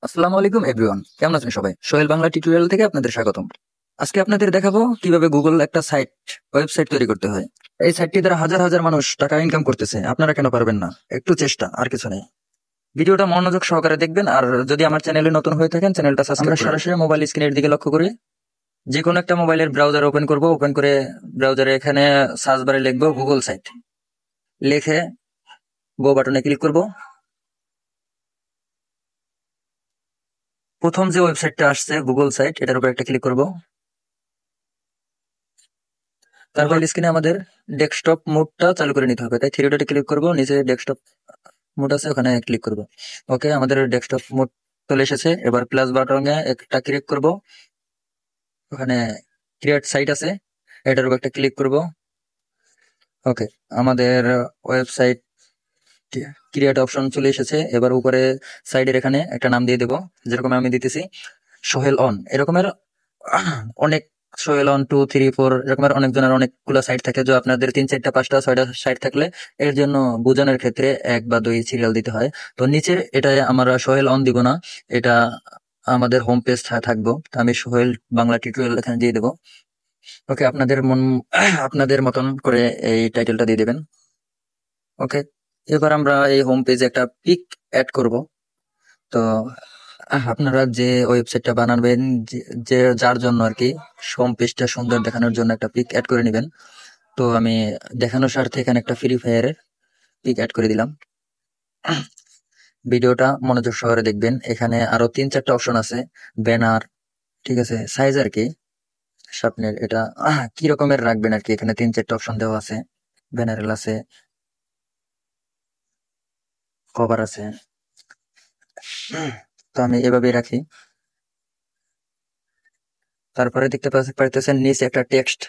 আসসালামু আলাইকুম এভরিওয়ান, কেমন আছেন সবাই? সোহেল বাংলা টিউটোরিয়াল থেকে আপনাদের স্বাগতম। আজকে আপনাদের দেখাবো কিভাবে গুগল একটা ওয়েবসাইট তৈরি করতে হয়। এই সাইটটি দ্বারা হাজার হাজার মানুষ টাকা ইনকাম করতেছে, আপনারা কেন পারবেন না? একটু চেষ্টা, আর কিছু নেই। ভিডিওটা মনোযোগ সহকারে দেখবেন, আর যদি আমার চ্যানেলে নতুন হয়ে থাকেন চ্যানেলটা সাবস্ক্রাইব করবেন। আমরা সরাসরি মোবাইল স্ক্রিনের দিকে লক্ষ্য করি। যে কোনো একটা মোবাইলের ব্রাউজার ওপেন করব, ওপেন করে ব্রাউজারে এখানে সার্চ বারে লিখবো গুগল সাইট, লিখে গো বাটনে ক্লিক করব। প্রথম যে ওয়েবসাইটটা আসছে গুগল সাইট, এটার উপর একটা ক্লিক করব। তারপর স্ক্রিনে আমাদের ডেস্কটপ মোডটা চালু করে নিতে হবে, তাই থ্রি ডটে ক্লিক করব, নিচে ডেস্কটপ মোড আছে ওখানে ক্লিক করব। ওকে, আমাদের ডেস্কটপ মোড চলে এসেছে। এবার প্লাস বাটনে একটা ক্লিক করব, ওখানে ক্রিয়েট সাইট আছে, এটার উপর একটা ক্লিক করব। ওকে, আমাদের ওয়েবসাইট ক্রিয়েট অপশন চলে এসেছে। এবার উপরে সাইডের এখানে একটা নাম দিয়ে দেবো, যেরকম আমি দিতেছি সোহেল অন। এরকমের অনেক সোহেল অন 2 3 4 এরকমের অনেকজনের অনেকগুলো সাইট থাকে, যে আপনাদের 3 4 5 6 সাইট থাকলে এর জন্য বোঝানোর ক্ষেত্রে 1 বা 2 সিরিয়াল দিতে হয়। তো নিচে এটা আমরা সোহেল অন দিব না, এটা আমাদের হোম পেজ থাকবো। তো আমি সোহেল বাংলা টিউটোরিয়াল এখানে দিয়ে দেবো। ওকে, আপনাদের মতন করে এই টাইটেলটা দিয়ে দেবেন। ওকে, এবার আমরা এই হোম পেজে একটা পিক অ্যাড করব। তো আপনারা যে ওয়েবসাইটটা বানাবেন, যার জন্য আর কি হোম পেজটা সুন্দর দেখানোর জন্য একটা পিক অ্যাড করে নেবেন। তো আমি দেখানোর স্বার্থে এখানে একটা ফ্রি ফায়ারের পিক অ্যাড করে দিলাম। ভিডিওটা মনোযোগ সহকারে দেখবেন, এখানে আরো 3 4টা অপশন আছে। ব্যানার, ঠিক আছে, সাইজ আর কি স্বপ্নের এটা কি রকমের রাখবেন আর কি, এখানে 3 4টা অপশন দেওয়া আছে। ব্যানারেল আছে, কভার আছে। তো আমি এভাবেই রাখি। তারপরে দেখতে পাইতেছেন নিচে একটা টেক্সট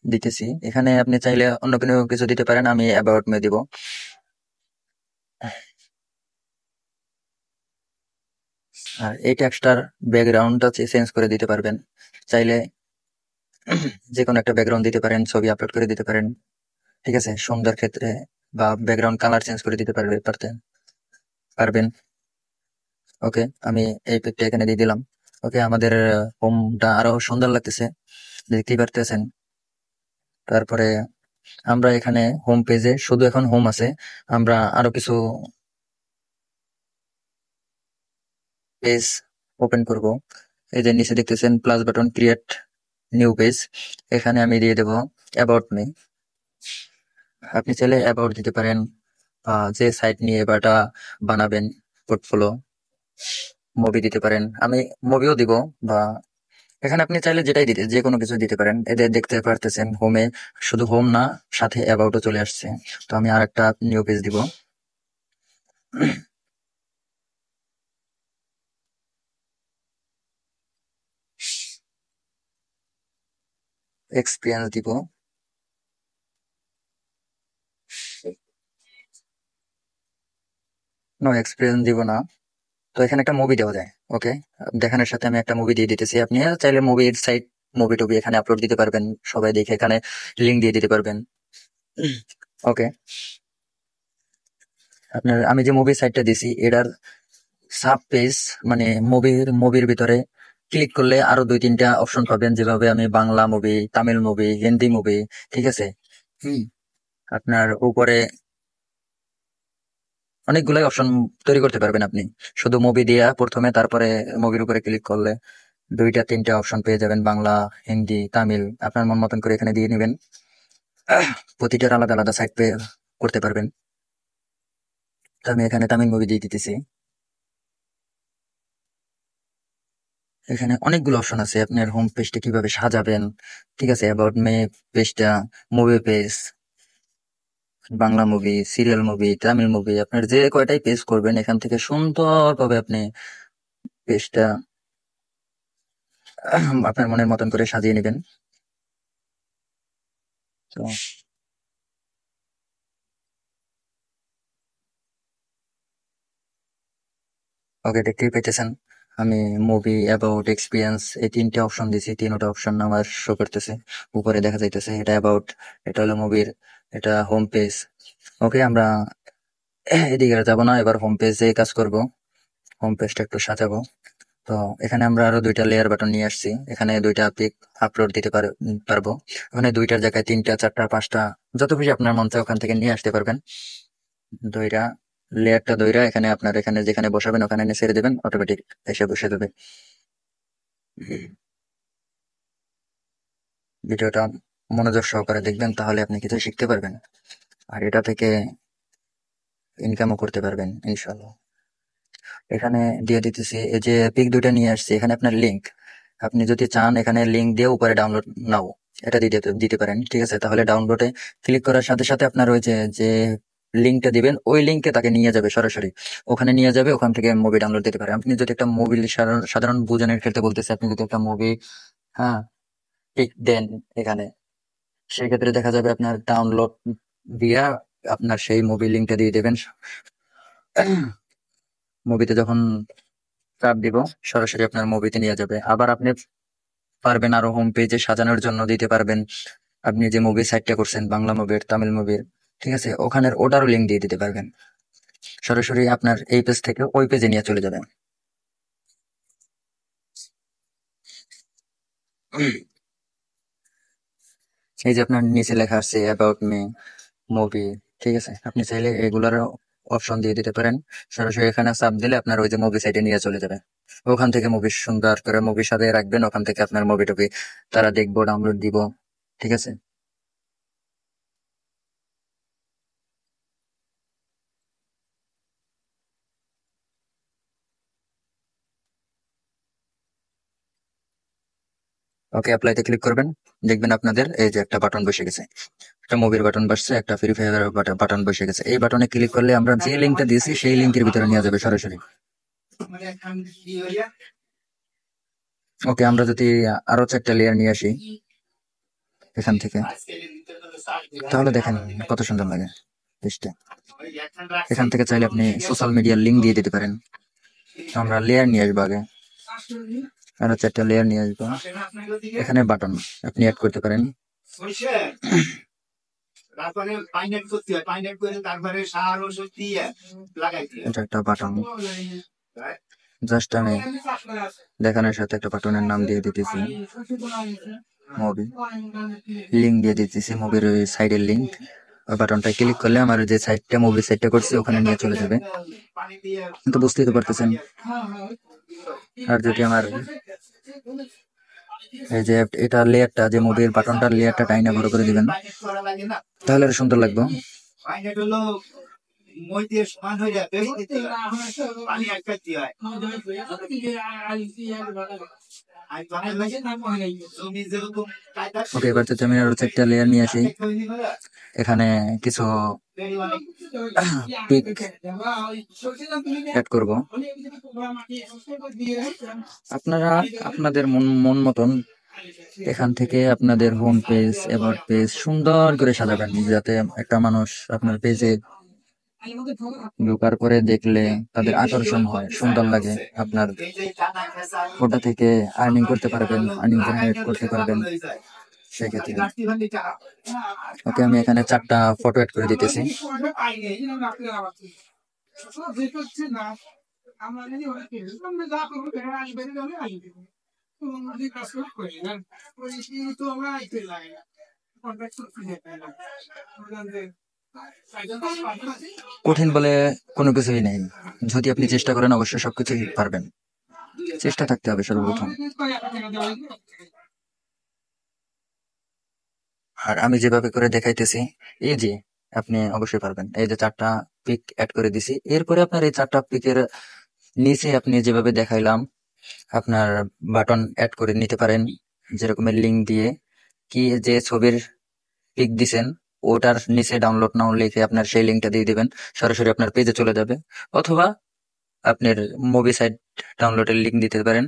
দিতেছি, এখানে আপনি চাইলে অন্য কোনো কিছু দিতে পারেন, আমি অ্যাবাউট মে দিব। আর এই টেক্সটার ব্যাকগ্রাউন্ডটা চেঞ্জ করে দিতে পারবেন, চাইলে যে কোনো একটা ব্যাকগ্রাউন্ড দিতে পারেন, ছবি আপলোড করে দিতে পারেন, ঠিক আছে, সুন্দর ক্ষেত্রে। বা ব্যাকগ্রাউন্ড কালার চেঞ্জ করে দিতে পারবেন। ওকে, আমি এই পিকটা এখানে দিয়ে দিলাম। ওকে, আমাদের হোমটা আরো সুন্দর লাগতেছে, দেখতেই পারতেছেন। তারপরে আমরা এখানে হোম পেজে শুধু এখন হোম আছে, আমরা আরো কিছু পেজ ওপেন করব। এই যে নিচে দেখতেছেন plus button, create new page, এখানে আমি দিয়ে দেব অ্যাবাউট মি। আপনি চাইলে অ্যাবাউট দিতে পারেন, যে সাইট নিয়ে এবারটা বানাবেন, পোর্টফোলিও, মুভি দিতে পারেন, আমি মুভিও দিব। বা এখানে আপনি চাইলে যেটাই যে কোনো কিছু দিতে পারেন। এদের দেখতে পারতেছেন হোমে শুধু হোম না, সাথে অ্যাবাউটও চলে আসছে। তো আমি আর একটা নিউ পেজ দিব। এক্সপিরিয়েন্স দিব, নো এক্সপিরিয়েন্স দিব না। তো এখানে একটা মুভি দেওয়া যায়। ওকে, দেখানোর সাথে আমি একটা মুভি দিয়ে দিতেছি। আপনি চাইলে মুভির সাইট, মুভি টুভি এখানে আপলোড দিতে পারবেন, সবাই দেখে এখানে লিঙ্ক দিয়ে দিতে পারবেন। ওকে, আপনার আমি যে মুভি সাইটটা দিছি এটার সাব পেজ, মানে মুভির ভিতরে ক্লিক করলে আরো 2 3টা অপশন পাবেন, যেভাবে আমি Bangla movie, Tamil movie, Hindi movie, ঠিক আছে। হুম, আপনার উপরে অনেকগুলাই অপশন তৈরি করতে পারবেন আপনি, শুধু মুভি দিয়া প্রথমে, তারপরে মুভির উপরে ক্লিক করলে 2 3টা অপশন পেয়ে যাবেন, বাংলা, হিন্দি, তামিল। আপনার মন মতন করে এখানে দিয়ে নেবেন। প্রতিটার আলাদা আলাদা সাইট পেয়ে করতে পারবেন। তো আমি এখানে তামিল মুভি দিয়ে দিতেছি। এখানে অনেকগুলো অপশন আছে আপনার হোম পেজটা কিভাবে সাজাবেন, ঠিক আছে। অ্যাবাউট মে পেজটা, movie page, Bangla movie, serial movie, Tamil movie, আপনার যে কয়টাই পেজ করবেন এখান থেকে সুন্দরভাবে আপনি পেজটা আপনার মনের মতন করে সাজিয়ে নেবেন। তো ওকে, দেখতেই পেতেছেন আমি মুভি, অ্যাবাউট, এক্সপিরিয়েন্স এই 3টে অপশন দিছি। 3টা অপশন আমার শো করতেছে, উপরে দেখা যাইতেছে। এটা অ্যাবাউট, এটা হলো মুভির, এটা হোম পেজ। ওকে, আমরা এদিকে আর যাবো না, এবার হোম পেজে কাজ করব। হোম পেজটা একটু সাজাবো। তো এখানে আমরা আরো 2টা লেয়ার বাটন নিয়ে আসছি। এখানে 2টা পিক আপলোড দিতে পারবো। ওখানে 2টার জায়গায় 3টা, 4টা, 5টা যত খুশি আপনার মন চায় ওখান থেকে নিয়ে আসতে পারবেন। দইরা লেয়ারটা দইরা এখানে আপনার এখানে যেখানে বসাবেন ওখানে এনে ছেড়ে দেবেন, অটোমেটিক এসে বসে যাবে। ভিডিওটা মনোযোগ সহকারে দেখবেন, তাহলে আপনি কিছু শিখতে পারবেন আর এটা থেকে ইনকামও করতে পারবেন ইনশাল্লাহ। এখানে দিয়ে দিতেছি এই যে পিক 2টা নিয়ে আসছি, এখানে আপনার লিংক, আপনি যদি চান এখানে লিংক দিয়ে উপরে ডাউনলোড নাও এটা দিতে দিতে পারেন, ঠিক আছে? তাহলে ডাউনলোডে ক্লিক করার সাথে সাথে আপনার ওই যে লিংকটা দিবেন ওই লিংকে তাকে নিয়ে যাবে, সরাসরি ওখানে নিয়ে যাবে, ওখান থেকে মুভি ডাউনলোড দিতে পারে। আপনি যদি একটা মুভি, সাধারণ বুঝানোর ক্ষেত্রে বলতেছে, আপনি যদি একটা মুভি, হ্যাঁ, পিক দেন এখানে, সেক্ষেত্রে দেখা যাবে আপনার ডাউনলোড দিয়া আপনার সেই মুভি লিংকটা দিয়ে দেবেন। মুভিতে যখন চাপ দিব সরাসরি আপনার মুভিতে নিয়ে যাবে। আবার আপনি পারবেন আরো হোম পেজে সাজানোর জন্য দিতে পারবেন। আপনি যে মুভি সাইটটা করছেন বাংলা মুভির, তামিল মুভির, ঠিক আছে, ওখানের ওটারও লিঙ্ক দিয়ে দিতে পারবেন। সরাসরি আপনার এই পেজ থেকে ওই পেজে নিয়ে চলে যাবেন। এই যে আপনার নিচে লেখা আছে অ্যাবাউট মি, মুভি, ঠিক আছে, আপনি চাইলে এগুলার অপশন দিয়ে দিতে পারেন। সরাসরি এখানে চাপ দিলে আপনার ওই যে মুভি সাইটে নিয়ে চলে যাবে। ওখান থেকে মুভি সুন্দর করে মুভি সাজিয়ে রাখবেন, ওখান থেকে আপনার মুভি টুভি তারা দেখবো, ডাউনলোড দিব, ঠিক আছে? ওকে, অ্যাপ্লাইতে ক্লিক করবেন, দেখবেন আপনাদের এই যে একটা বাটন বসে গেছে, একটা মুভির বাটন বসছে, একটা ফ্রি ফায়ার বাটন বসে গেছে। এই বাটনে ক্লিক করলে আমরা যে লিঙ্কটা দিয়েছি সেই লিঙ্কের ভিতরে নিয়ে যাবে সরাসরি। ওকে, আমরা যদি আরো 4টা লেয়ার নিয়ে আসি এখান থেকে, তাহলে দেখেন কত সুন্দর লাগে পেজটা। এখান থেকে চাইলে আপনি সোশ্যাল মিডিয়ার লিঙ্ক দিয়ে দিতে পারেন। আমরা লেয়ার নিয়ে আসবো আগে, আরো 4টা লেয়ার নিয়ে আসবো। এখানে বাটন আপনি অ্যাড করতে পারেন। এটা একটা বাটন, জাস্ট আমি দেখানোর সাথে একটা বাটনের নাম দিয়ে দিতেছি মুভি, লিঙ্ক দিয়ে দিতেছি মুভির ওই সাইডের লিঙ্ক। ওই বাটনটা ক্লিক করলে আমার যে সাইটটা মুভি সাইটটা করছি ওখানে নিয়ে চলে যাবে। কিন্তু বুঝতেই তো পারতেছেন। আর যদি আমার এই যে এটা লেয়ারটা, যে মুভির বাটনটার লেয়ারটা টাইনা বড় করে দিবেন, তাহলে আরো সুন্দর লাগবে। ওকে, এবার যদি আমি আরো 4টা লেয়ার নিয়ে আসি, এখানে কিছু পিক অ্যাড করব। আপনারা আপনাদের মন মতন এখান থেকে আপনাদের হোম পেজ, এবার পেজ সুন্দর করে সাজাবেন, যাতে একটা মানুষ আপনার পেজে ঢোকার পরে দেখলে তাদের আকর্ষণ হয়, সুন্দর লাগে। আপনার ওটা থেকে আর্নিং করতে পারবেন, আর্নিং জেনারেট করতে পারবেন সেক্ষেত্রে। ওকে, আমি এখানে 4টা ফটো অ্যাড করে দিতেছি। কঠিন বলে কোনো কিছুই নেই, যদি আপনি চেষ্টা করেন অবশ্যই সবকিছুই পারবেন। চেষ্টা থাকতে হবে সর্বপ্রথম। আর আমি যেভাবে করে দেখাইতেছি, এই যে আপনি অবশ্যই পারবেন। এই যে 4টা পিক অ্যাড করে দিছি, এরপরে আপনার এই 4টা পিকের নিচে আপনি যেভাবে দেখাইলাম আপনার বাটন অ্যাড করে নিতে পারেন, যেরকমের লিঙ্ক দিয়ে, কি যে ছবির পিক দিছেন ওটার নিচে ডাউনলোড নাও লিখে আপনার সেই লিঙ্কটা দিয়ে দিবেন, সরাসরি আপনার পেজে চলে যাবে। অথবা আপনার মুভি সাইট ডাউনলোডের লিঙ্ক দিতে পারেন,